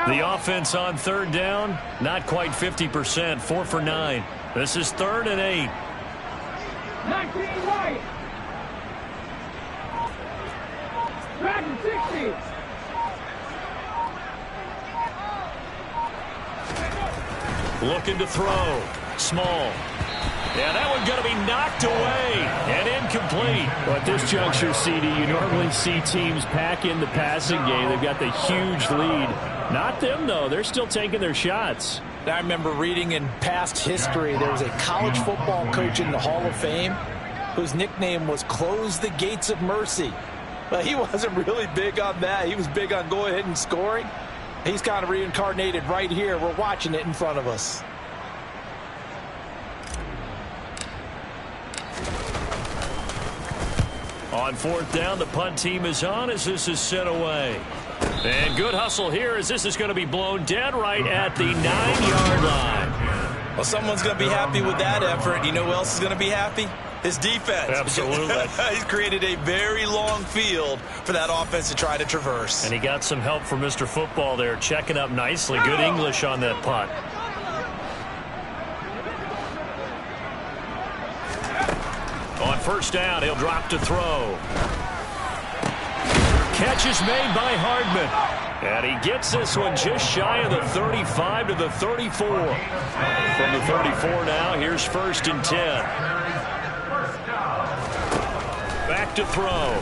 The offense on third down, not quite 50%, 4 for 9. This is 3rd and 8. 19 right. Dragon 60. Looking to throw. Small. Yeah, that one going to be knocked away and incomplete. Well, at this juncture, CD, you normally see teams pack in the passing game. They've got the huge lead. Not them, though. They're still taking their shots. I remember reading in past history there was a college football coach in the Hall of Fame whose nickname was Close the Gates of Mercy. But he wasn't really big on that. He was big on go ahead and scoring. He's kind of reincarnated right here. We're watching it in front of us. On 4th down, the punt team is on as this is sent away. And good hustle here as this is going to be blown dead right at the 9-yard line. Well, someone's going to be happy with that effort. You know who else is going to be happy? His defense. Absolutely. He's created a very long field for that offense to try to traverse. And he got some help from Mr. Football there, checking up nicely. Good English on that punt. On first down, he'll drop to throw. Catch is made by Hardman. And he gets this one just shy of the 35 to the 34. From the 34 now, here's 1st and 10. Back to throw.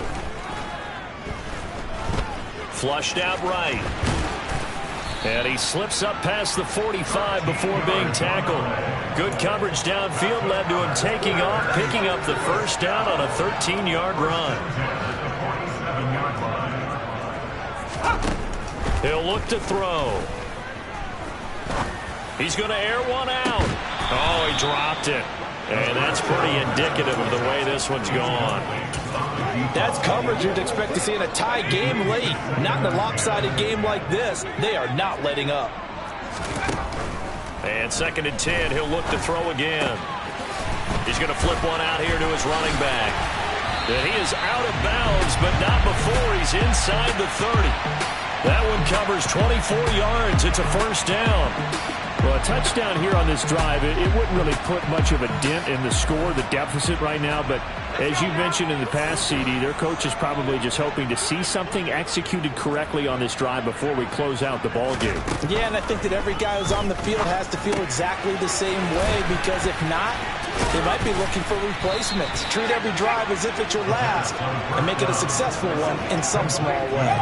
Flushed out right. And he slips up past the 45 before being tackled. Good coverage downfield led to him taking off, picking up the first down on a 13-yard run. He'll look to throw. He's going to air one out. Oh, he dropped it. And that's pretty indicative of the way this one's gone. That's coverage you'd expect to see in a tie game late. Not in a lopsided game like this. They are not letting up. And 2nd and 10, he'll look to throw again. He's going to flip one out here to his running back. And he is out of bounds, but not before he's inside the 30. That one covers 24 yards. It's a first down. Well, a touchdown here on this drive, it wouldn't really put much of a dent in the score, the deficit right now. But as you mentioned in the past, CD, their coach is probably just hoping to see something executed correctly on this drive before we close out the ball game. Yeah, and I think that every guy who's on the field has to feel exactly the same way, because if not, they might be looking for replacements. Treat every drive as if it's your last and make it a successful one in some small way.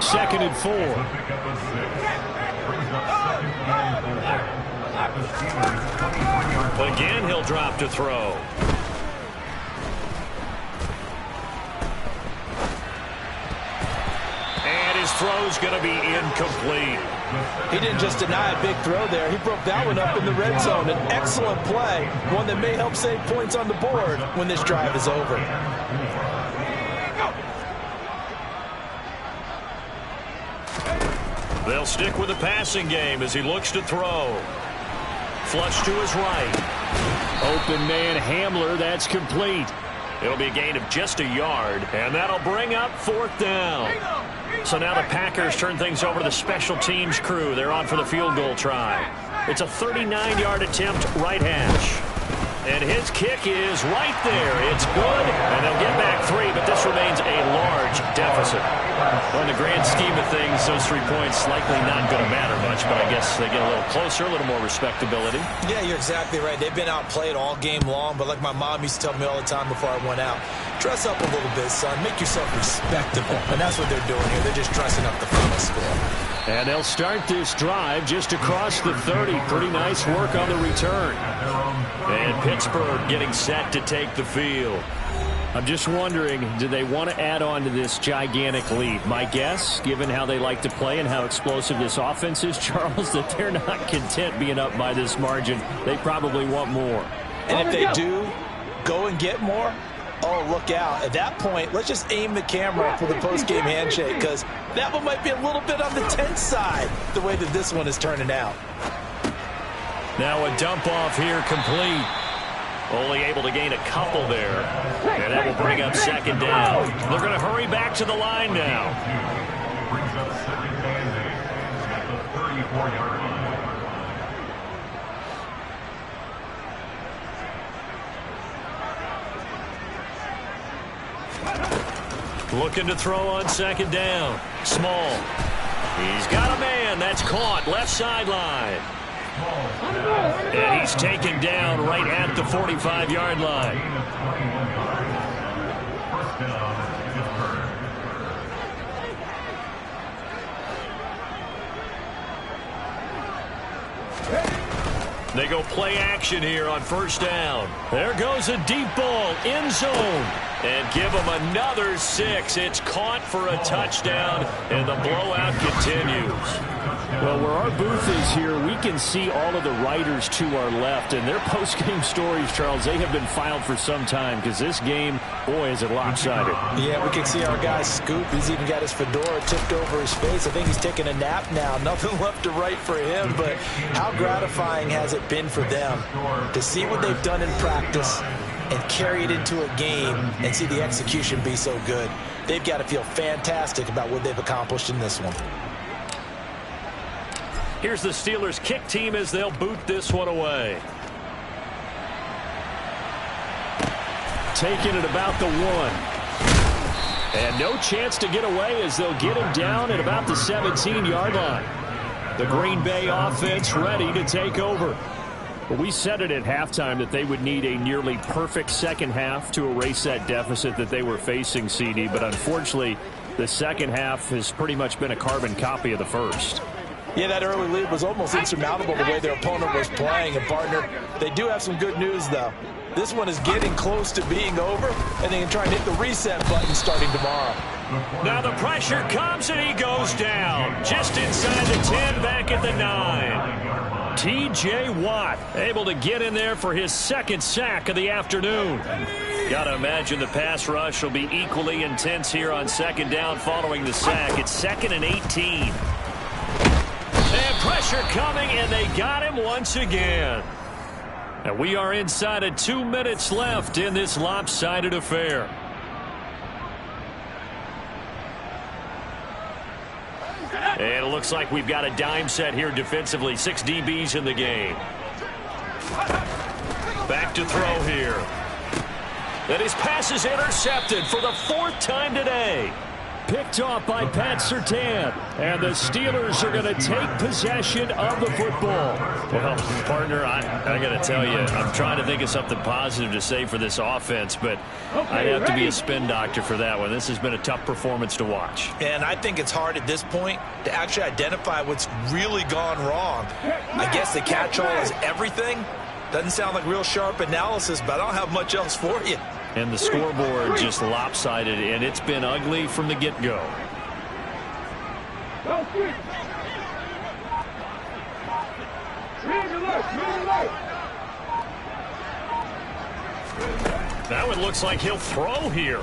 2nd and 4. Again, he'll drop to throw. And his throw's going to be incomplete. He didn't just deny a big throw there. He broke that one up in the red zone. An excellent play, one that may help save points on the board when this drive is over. They'll stick with the passing game as he looks to throw. Flush to his right. Open man Hamler, that's complete. It'll be a gain of just a yard, and that'll bring up 4th down. So now the Packers turn things over to the special teams crew. They're on for the field goal try. It's a 39-yard attempt, right hash. And his kick is right there. It's good, and they'll get back 3, but this remains a large deficit. Well, in the grand scheme of things, those 3 points likely not going to matter much, but I guess they get a little closer, a little more respectability. Yeah, you're exactly right. They've been outplayed all game long, but like my mom used to tell me all the time before I went out, dress up a little bit, son. Make yourself respectable. And that's what they're doing here. They're just dressing up the final score. And they'll start this drive just across the 30. Pretty nice work on the return. And Pittsburgh getting set to take the field. I'm just wondering, do they want to add on to this gigantic lead? My guess, given how they like to play and how explosive this offense is, Charles, that they're not content being up by this margin. They probably want more. And if they do go and get more, oh, look out. At that point, let's just aim the camera for the post-game handshake, because that one might be a little bit on the tense side, the way that this one is turning out. Now a dump off here complete. Only able to gain a couple there. And that will bring up second down. They're going to hurry back to the line now. Brings up second mandate at the 34-yard line. Looking to throw on second down. Small. He's got a man. That's caught. Left sideline. And he's taken down right at the 45-yard line. First down, Pittsburgh. They go play action here on first down. There goes a deep ball. End zone. And give them another 6. It's caught for a touchdown, and the blowout continues. Well, where our booth is here, we can see all of the writers to our left, and their post-game stories, Charles, they have been filed for some time, because this game, boy, is it lopsided. Yeah, we can see our guy Scoop. He's even got his fedora tipped over his face. I think he's taking a nap now. Nothing left to write for him, but how gratifying has it been for them to see what they've done in practice and carry it into a game and see the execution be so good. They've got to feel fantastic about what they've accomplished in this one. Here's the Steelers kick team as they'll boot this one away. Taking it about the 1. And no chance to get away as they'll get him down at about the 17-yard line. The Green Bay offense ready to take over. Well, we said it at halftime that they would need a nearly perfect second half to erase that deficit that they were facing, CD. But unfortunately, the second half has pretty much been a carbon copy of the first. Yeah, that early lead was almost insurmountable the way their opponent was playing. And, partner, they do have some good news, though. This one is getting close to being over, and they can try and hit the reset button starting tomorrow. Now the pressure comes, and he goes down. Just inside the 10, back at the 9. T.J. Watt able to get in there for his second sack of the afternoon. Got to imagine the pass rush will be equally intense here on second down following the sack. It's 2nd and 18. And pressure coming, and they got him once again. And we are inside of 2 minutes left in this lopsided affair. And it looks like we've got a dime set here defensively. 6 DBs in the game. Back to throw here. And his pass is intercepted for the 4th time today. Picked off by Pat Surtain. And the Steelers are going to take possession of the football. Well, partner, I got to tell you, I'm trying to think of something positive to say for this offense, but I'd have to be a spin doctor for that one. This has been a tough performance to watch. And I think it's hard at this point to actually identify what's really gone wrong. I guess the catch-all is everything. Doesn't sound like real sharp analysis, but I don't have much else for you. And the scoreboard just lopsided, and it's been ugly from the get-go. Now it looks like he'll throw here.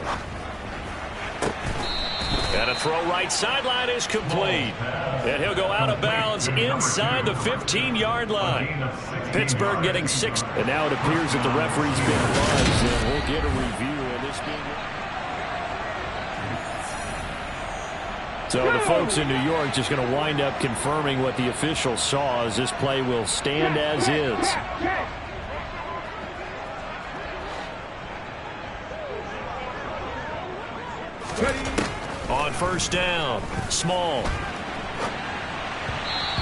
And a throw right sideline is complete. And he'll go out of bounds inside the 15-yard line. Pittsburgh getting 6. And now it appears that the referee's been buzzed, and we'll get a review of this game. So the folks in New York just going to wind up confirming what the official saw, as this play will stand as is. on first down. Small.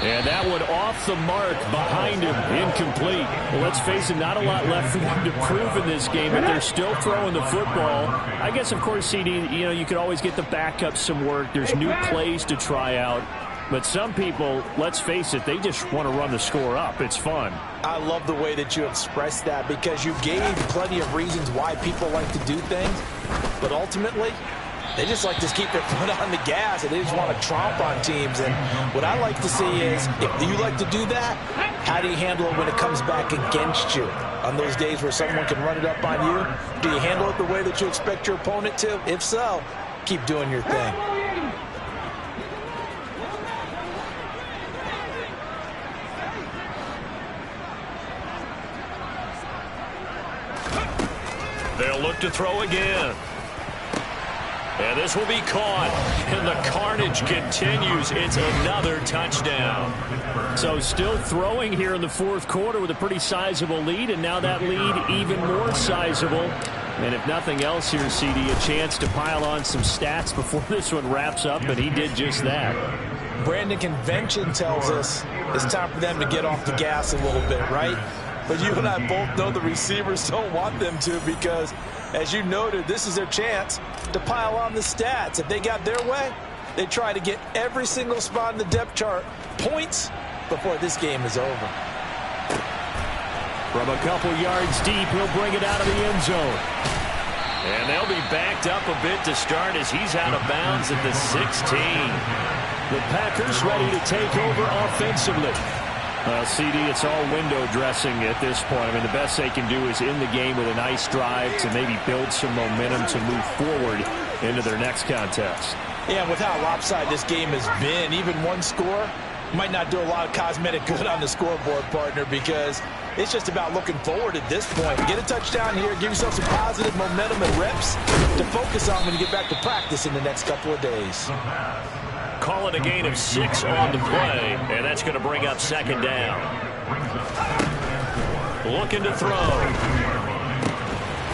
And that one off the mark behind him, incomplete. Well, let's face it, not a lot left for them to prove in this game, but they're still throwing the football. I guess, of course, CD, you could always get the backup some work. There's new plays to try out. But some people, let's face it, they just want to run the score up. It's fun. I love the way that you expressed that because you gave plenty of reasons why people like to do things. But ultimately, they just like to keep their foot on the gas, and they just want to tromp on teams. And what I like to see is, if you like to do that, how do you handle it when it comes back against you? On those days where someone can run it up on you, do you handle it the way that you expect your opponent to? If so, keep doing your thing. They'll look to throw again. And this will be caught. And the carnage continues. It's another touchdown. So still throwing here in the fourth quarter with a pretty sizable lead. And now that lead even more sizable. And if nothing else here, CD, a chance to pile on some stats before this one wraps up. And he did just that. Brandon, convention tells us it's time for them to get off the gas a little bit, right? But you and I both know the receivers don't want them to because, as you noted, this is their chance to pile on the stats. If they got their way, they try to get every single spot in the depth chart points before this game is over. From a couple yards deep, he'll bring it out of the end zone. And they'll be backed up a bit to start as he's out of bounds at the 16. The Packers ready to take over offensively. CD, it's all window dressing at this point. I mean, the best they can do is in the game with a nice drive to maybe build some momentum to move forward into their next contest. Yeah, with how lopsided this game has been, even one score might not do a lot of cosmetic good on the scoreboard, partner, because it's just about looking forward at this point. Get a touchdown here, give yourself some positive momentum and reps to focus on when you get back to practice in the next couple of days. Call it a gain of 6 on the play, and that's going to bring up second down. Looking to throw.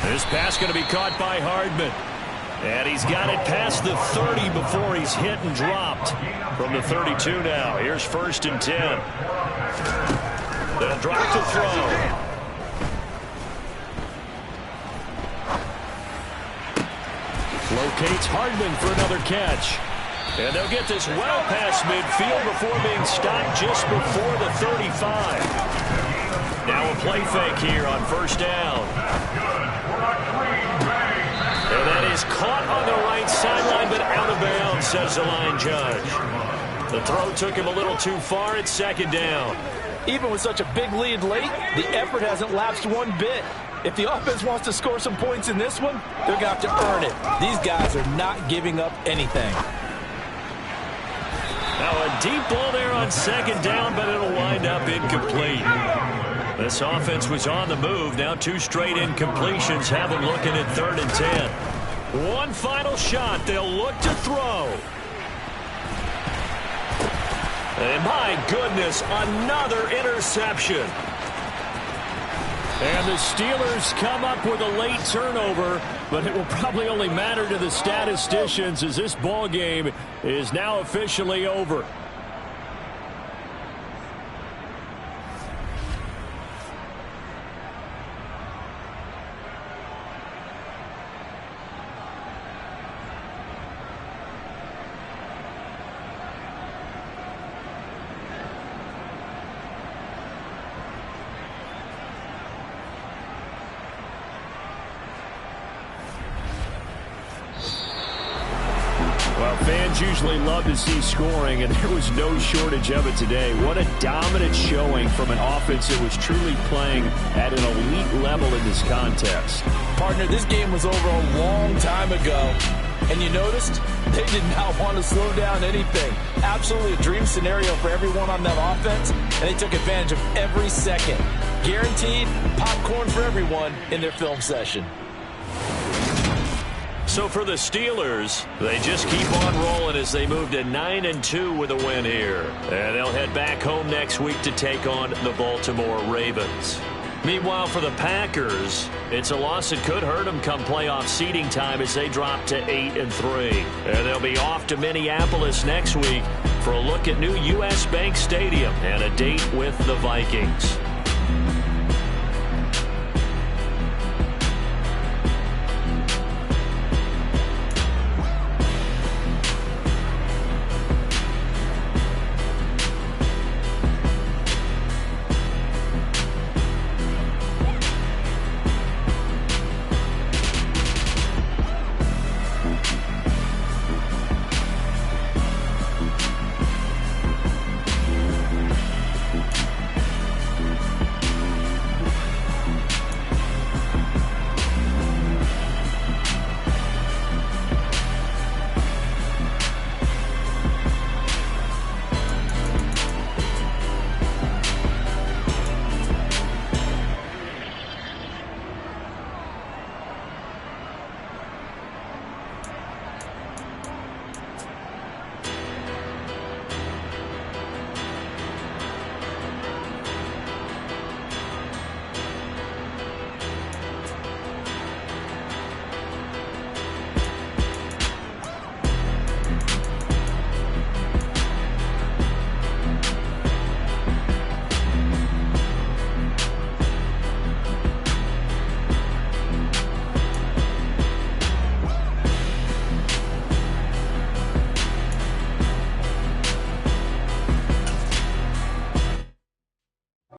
This pass going to be caught by Hardman. And he's got it past the 30 before he's hit and dropped. From the 32 now. Here's first and 10. They'll drop to throw. Locates Hardman for another catch. And they'll get this well past midfield before being stopped just before the 35. Now a play fake here on first down. And that is caught on the right sideline, but out of bounds, says the line judge. The throw took him a little too far at second down. Even with such a big lead late, the effort hasn't lapsed one bit. If the offense wants to score some points in this one, they're going to have to earn it. These guys are not giving up anything. Now a deep ball there on second down, but it'll wind up incomplete. This offense was on the move. Now 2 straight incompletions have them looking at 3rd and 10. One final shot. They'll look to throw. And my goodness, another interception. And the Steelers come up with a late turnover, but it will probably only matter to the statisticians as this ball game is now officially over. Well, fans usually love to see scoring, and there was no shortage of it today. What a dominant showing from an offense that was truly playing at an elite level in this contest. Partner, this game was over a long time ago, and you noticed they did not want to slow down anything. Absolutely a dream scenario for everyone on that offense, and they took advantage of every second. Guaranteed popcorn for everyone in their film session. So for the Steelers, they just keep on rolling as they move to 9-2 with a win here. And they'll head back home next week to take on the Baltimore Ravens. Meanwhile, for the Packers, it's a loss that could hurt them come playoff seeding time as they drop to 8-3. And they'll be off to Minneapolis next week for a look at new U.S. Bank Stadium and a date with the Vikings.